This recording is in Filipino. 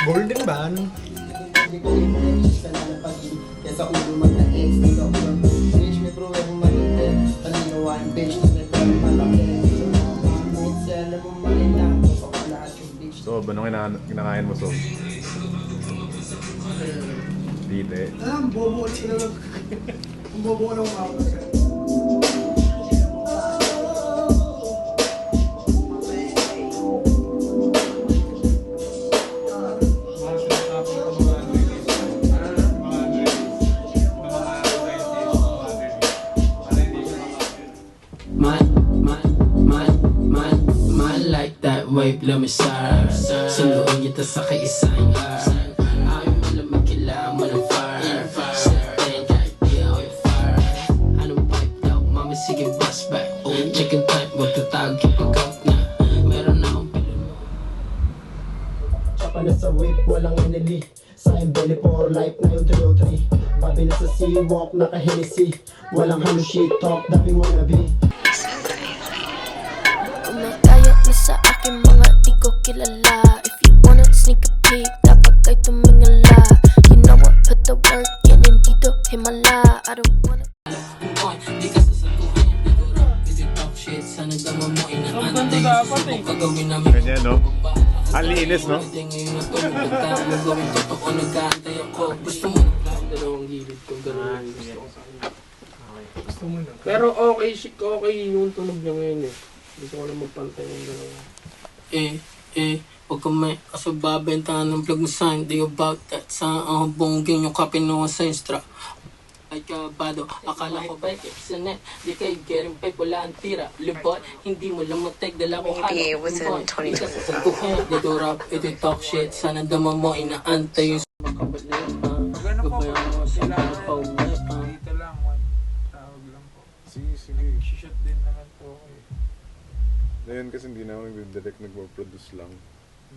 Golden ban. Hindi ko rin finish ka na napagin. Kaya sa ulo mag-na-ex. Hindi ka ko lang finish. May problema malitin. Talinawa yung bitch. May problema malaki. So mga mates, alam mo malita. Kapag lahat yung bitch. So, anong kinakain mo, so? Dite. Ang bobo sila lang. Ang bobo lang ako. Man like that wave, let me serve. Sunduin kita sa kaisang herb. Ayaw mo lang magkailangan mo ng fire. Certain kahit di ako yung fire. Anong pipe daw, mami sige bust back. Chicken type, magtatag yung pag-out na. Meron na akong pilon. Tsaka na sa whip, walang enemy. Sa belly for life na yung 303. Babi na sa sea-walk, naka-Hennessy. Walang halo shit talk, dabi wannabe. Kung may kaya na sa akin mga di ko kilala. If you wanna sneak a peek, dapat kay tumingala. You know what, put the work in, hindi to himala. I don't wanna Di ka sasaguhin, di ko rap, kasi talk shit. Sana dama mo inaantay. Kung kagawin namin Ganyan, no? Ang linis, no? ngayon na to, magkakaroon gawin totoo, nag-aantay ako. Gusto mo na dalawang gilid ko, gano'n yung gusto ko. Pero okay, okay yung tunog niya ngayon eh. Gusto ko lang magpantay yung dalawa. Huwag ka may kasababentahan ng vlog mo sa hindi about that. Saan ang bongging yung kapinoa sa instra. Ay kabado, akala ko ba sa net. Di kayo getting paid, wala ang tira. Libot, hindi mo lang matag, dala ko Maybe it was in 2020. Dito rap, ito talk shit. Sana dama mo, inaantay yung Pag ano po, kailangan dito lang, tawag lang po. Sige, sige. Shoot din naman po ako eh. Ngayon kasi hindi na ako nag-direct, nag-produce lang.